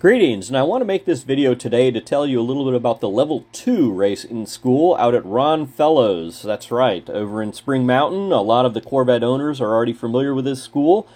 Greetings, and I want to make this video today to tell you a little bit about the Level 2 racing school out at Ron Fellows. That's right, over in Spring Mountain. A lot of the Corvette owners are already familiar with this school,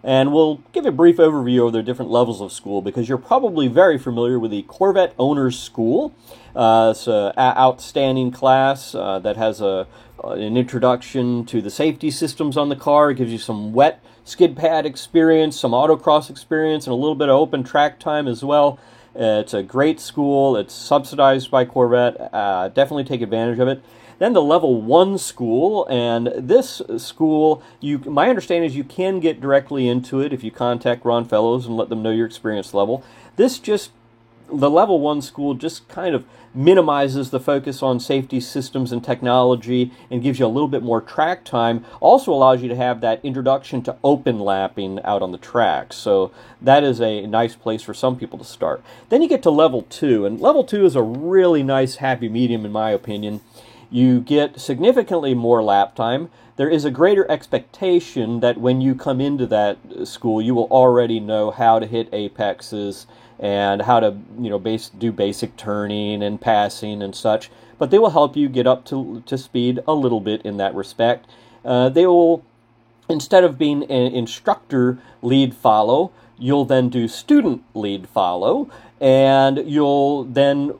and we'll give a brief overview of their different levels of school because you're probably very familiar with the Corvette Owners School. It's an outstanding class that has an introduction to the safety systems on the car. It gives you some wet skid pad experience, some autocross experience, and a little bit of open track time as well. It's a great school. It's subsidized by Corvette. Definitely take advantage of it. Then the Level 1 school, and this school, my understanding is you can get directly into it if you contact Ron Fellows and let them know your experience level. The Level 1 school just kind of minimizes the focus on safety systems and technology and gives you a little bit more track time. Also allows you to have that introduction to open lapping out on the track. So that is a nice place for some people to start. Then you get to Level 2, and Level 2 is a really nice happy medium in my opinion. You get significantly more lap time. There is a greater expectation that when you come into that school, you will already know how to hit apexes and how to, do basic turning and passing and such. But they will help you get up to speed a little bit in that respect. They will, instead of being an instructor lead follow, you'll then do student lead follow, and you'll then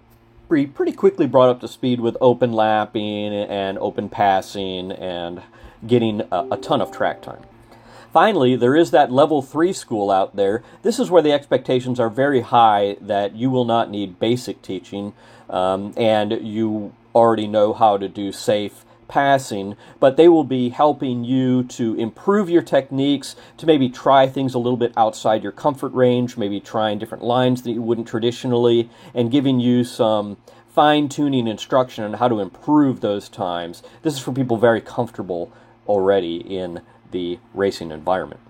be pretty quickly brought up to speed with open lapping and open passing and getting a ton of track time. Finally, there is that Level 3 school out there. This is where the expectations are very high that you will not need basic teaching and you already know how to do safe passing, but they will be helping you to improve your techniques, to maybe try things a little bit outside your comfort range, maybe trying different lines that you wouldn't traditionally, and giving you some fine-tuning instruction on how to improve those times. This is for people very comfortable already in the racing environment.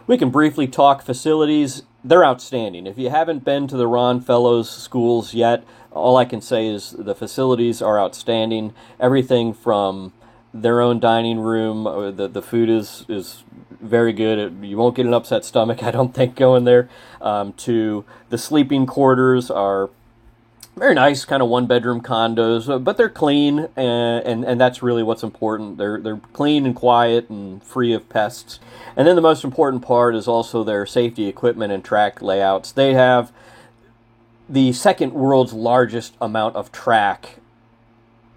We can briefly talk facilities. They're outstanding. If you haven't been to the Ron Fellows schools yet, all I can say is the facilities are outstanding. Everything from their own dining room, the food is very good. You won't get an upset stomach, I don't think, going there. To the sleeping quarters are very nice, kind of one-bedroom condos, but they're clean, and that's really what's important. They're clean and quiet and free of pests. And then the most important part is also their safety equipment and track layouts. They have the second world's largest amount of track,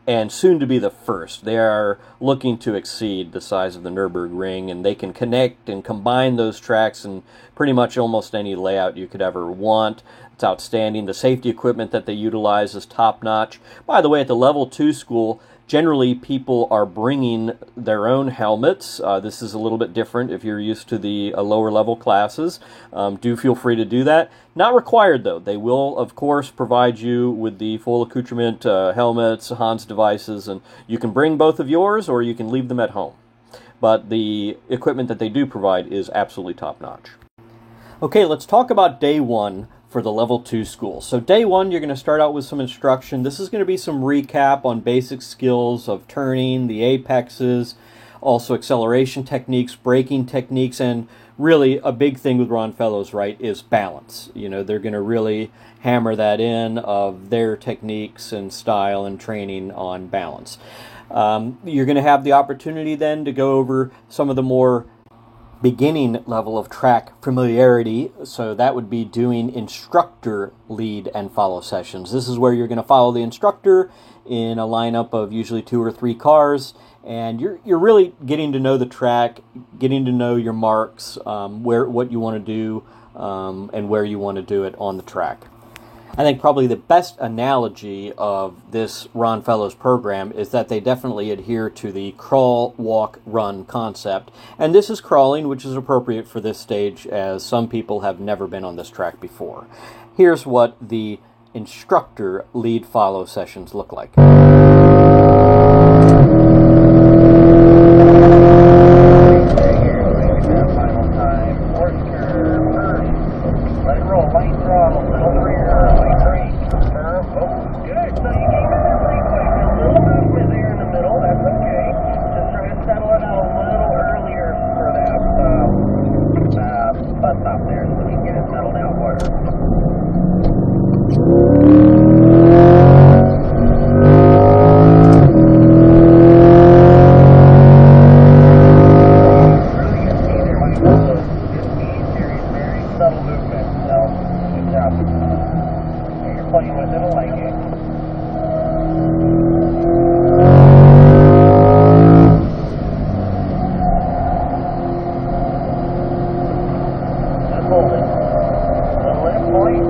and soon to be the first. They are looking to exceed the size of the Nürburgring, and they can connect and combine those tracks in pretty much almost any layout you could ever want. It's outstanding. The safety equipment that they utilize is top-notch. By the way, at the Level 2 school, generally people are bringing their own helmets. This is a little bit different if you're used to the lower-level classes. Do feel free to do that. Not required, though. They will, of course, provide you with the full accoutrement, helmets, Hans devices, and you can bring both of yours or you can leave them at home. But the equipment that they do provide is absolutely top-notch. Okay, let's talk about day one for the Level 2 school. So day one, you're going to start out with some instruction. This is going to be some recap on basic skills of turning, the apexes, also acceleration techniques, braking techniques, and really a big thing with Ron Fellows, right, is balance. They're going to really hammer that in of their techniques and style and training on balance. You're going to have the opportunity then to go over some of the more beginning level of track familiarity, so that would be doing instructor lead and follow sessions. This is where you're going to follow the instructor in a lineup of usually 2 or 3 cars, and you're really getting to know the track, getting to know your marks, what you want to do, and where you want to do it on the track. I think probably the best analogy of this Ron Fellows program is that they definitely adhere to the crawl, walk, run concept. And this is crawling, which is appropriate for this stage as some people have never been on this track before. Here's what the instructor lead follow sessions look like. Bus stop there so we can get it settled out for her. movement. So, good job. You're playing with it, I like it. Just hold it. Little left point.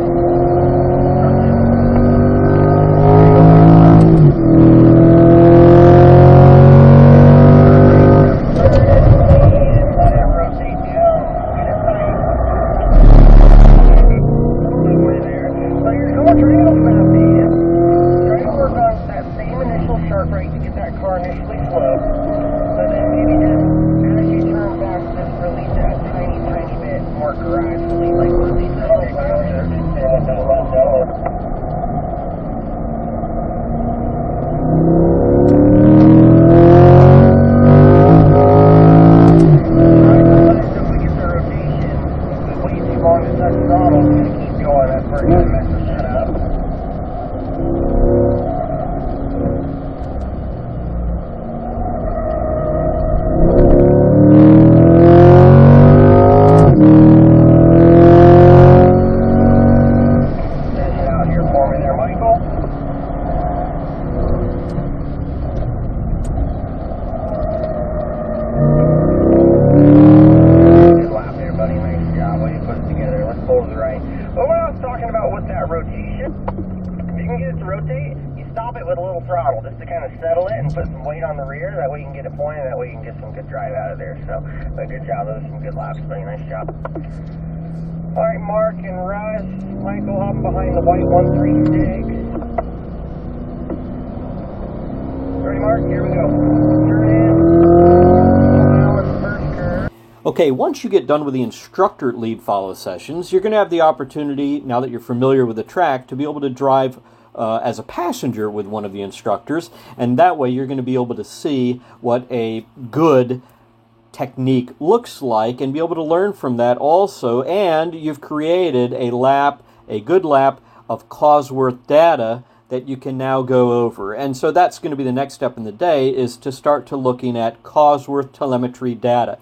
Just to kind of settle it and put some weight on the rear, that way you can get it pointed, that way you can get some good drive out of there. So, but good job, those are some good laps, buddy, nice job. Alright, Mark and Russ, Michael hopping behind the white 136. Ready, Mark? Here we go. Turn in. Now in the first curve. Okay, once you get done with the instructor lead follow sessions, you're going to have the opportunity, now that you're familiar with the track, to be able to drive as a passenger with one of the instructors, and that way you're going to be able to see what a good technique looks like and be able to learn from that also, and you've created a good lap of Cosworth data that you can now go over. And so that's going to be the next step in the day, is to start to looking at Cosworth telemetry data.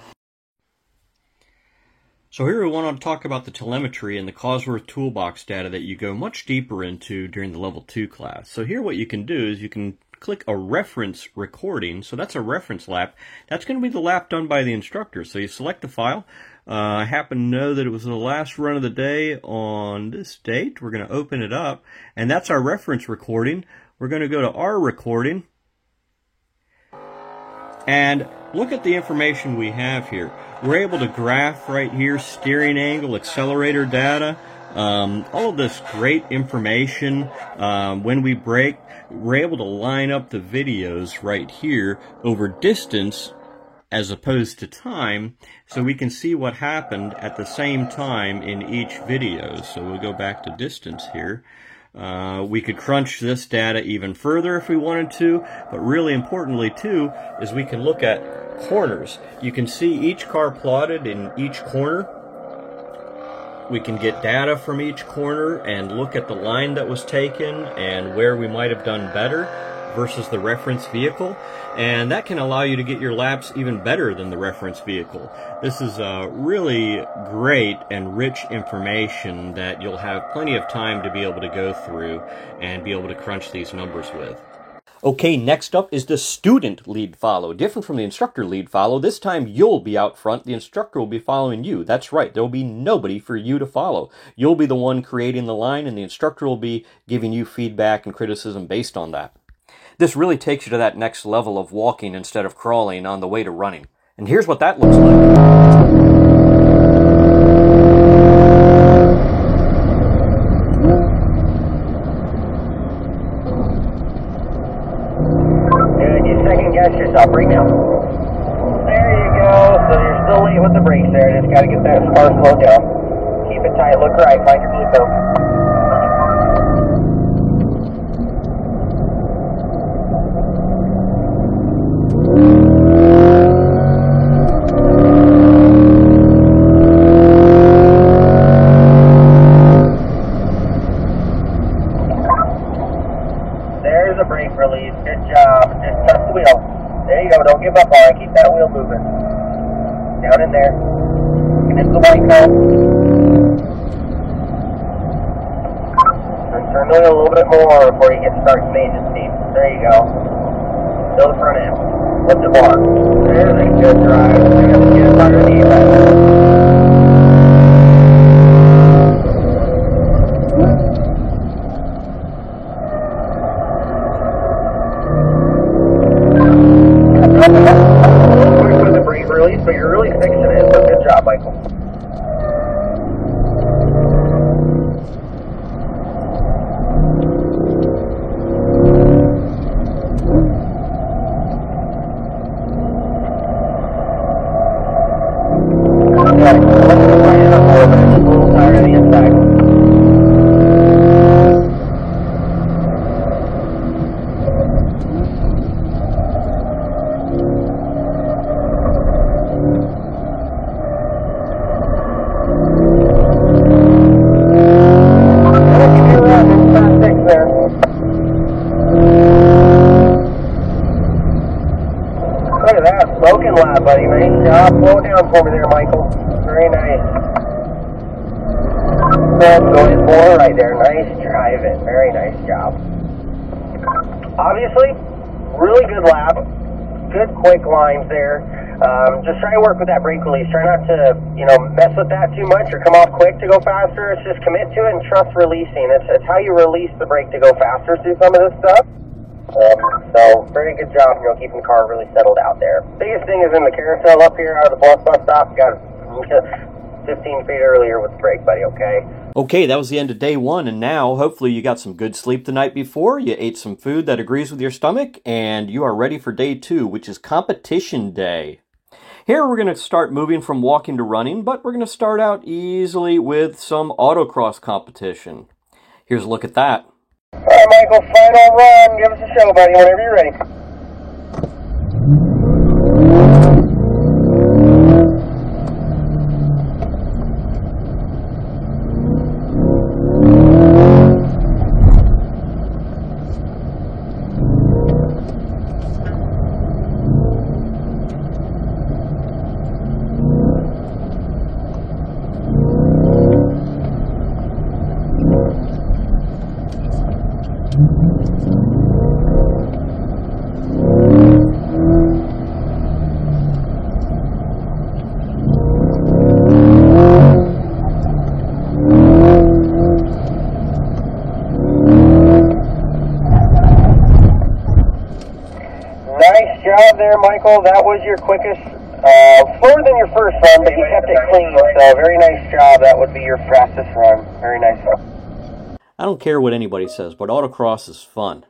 So here we want to talk about the telemetry and the Cosworth toolbox data that you go much deeper into during the level 2 class. So here what you can do is you can click a reference recording. So that's a reference lap. That's going to be the lap done by the instructor. So you select the file. I happen to know that it was the last run of the day on this date. We're going to open it up, and that's our reference recording. We're going to go to our recording and look at the information we have here. We're able to graph right here steering angle, accelerator data, all of this great information. When we brake, we're able to line up the videos right here over distance as opposed to time, so we can see what happened at the same time in each video. So we'll go back to distance here. We could crunch this data even further if we wanted to, but really importantly too is we can look at corners. You can see each car plotted in each corner. We can get data from each corner and look at the line that was taken and where we might have done better versus the reference vehicle, and that can allow you to get your laps even better than the reference vehicle. This is really great and rich information that you'll have plenty of time to be able to go through and be able to crunch these numbers with. Okay, next up is the student lead follow. Different from the instructor lead follow, this time you'll be out front, the instructor will be following you. That's right, there will be nobody for you to follow. You'll be the one creating the line, and the instructor will be giving you feedback and criticism based on that. This really takes you to that next level of walking instead of crawling on the way to running. And here's what that looks like. Yourself right now. There you go. So you're still late with the brakes there. Just got to get that spark slowed down. Keep it tight. Look right. Find your blue cone. There's a brake release. Good job. Just touch the wheel. There you go, don't give up on it, keep that wheel moving. Down in there. And it's the white cone. Fill it a little bit more before you get started stages, Steve. There you go. Fill the front end. Lift the bar. There's a good drive. There's a good underneath that. Quick with the brake release, but you're really fixing it. So good job, Michael. Look at that, smoking lap, buddy. Nice job. Slow it down for me there, Michael. Very nice. That's going forward right there. Nice driving. Very nice job. Obviously, really good lap. Good quick lines there. Just try to work with that brake release. Try not to, mess with that too much or come off quick to go faster. It's just commit to it and trust releasing. It's how you release the brake to go faster through some of this stuff. So, very good job, keeping the car really settled out there. Biggest thing is in the carousel up here out of the bus stop. Got 15 feet earlier with the brake, buddy, okay? Okay, that was the end of day one, and now hopefully you got some good sleep the night before, you ate some food that agrees with your stomach, and you are ready for day two, which is competition day. Here we're going to start moving from walking to running, but we're going to start out easily with some autocross competition. Here's a look at that. All right, Michael, final run. Give us a show, buddy, whenever you're ready. Nice job there, Michael. That was your quickest, slower than your first run, but you kept it clean, so very nice job. That would be your fastest run. Very nice. I don't care what anybody says, but autocross is fun.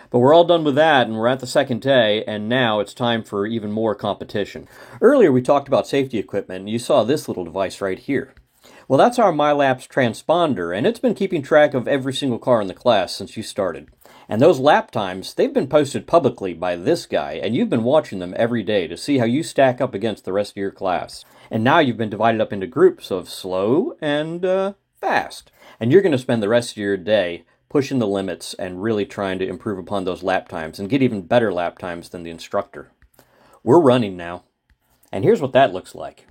But we're all done with that, and we're at the second day, and now it's time for even more competition. Earlier we talked about safety equipment, and you saw this little device right here. Well, that's our MyLaps transponder, and it's been keeping track of every single car in the class since you started. And those lap times, they've been posted publicly by this guy, and you've been watching them every day to see how you stack up against the rest of your class. And now you've been divided up into groups of slow and fast. And you're going to spend the rest of your day pushing the limits and really trying to improve upon those lap times and get even better lap times than the instructor. We're running now. And here's what that looks like.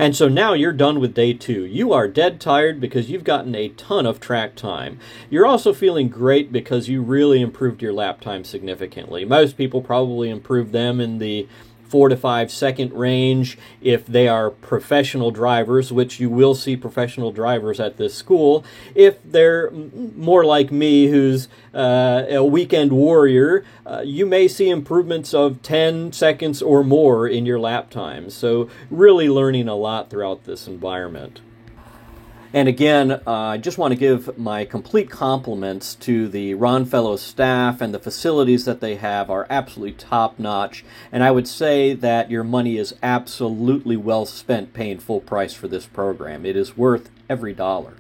And so now you're done with day 2. You are dead tired because you've gotten a ton of track time. You're also feeling great because you really improved your lap time significantly. Most people probably improve them in the 4 to 5 second range if they are professional drivers, which you will see professional drivers at this school. If they're more like me, who's a weekend warrior, you may see improvements of 10 seconds or more in your lap times. So really learning a lot throughout this environment. And again, I just want to give my complete compliments to the Ron Fellows staff, and the facilities that they have are absolutely top-notch. And I would say that your money is absolutely well spent paying full price for this program. It is worth every dollar.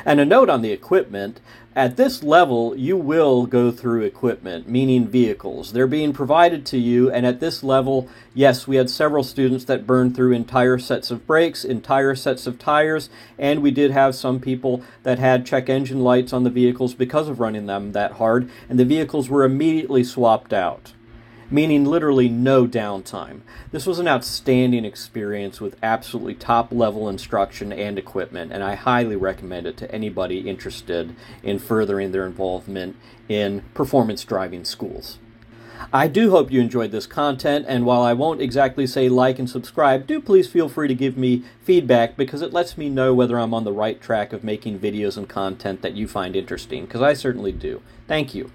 And a note on the equipment: at this level, you will go through equipment, meaning vehicles. They're being provided to you, and at this level, yes, we had several students that burned through entire sets of brakes, entire sets of tires, and we did have some people that had check engine lights on the vehicles because of running them that hard, and the vehicles were immediately swapped out, meaning literally no downtime. This was an outstanding experience with absolutely top-level instruction and equipment, and I highly recommend it to anybody interested in furthering their involvement in performance driving schools. I do hope you enjoyed this content, and while I won't exactly say like and subscribe, do please feel free to give me feedback, because it lets me know whether I'm on the right track of making videos and content that you find interesting, because I certainly do. Thank you.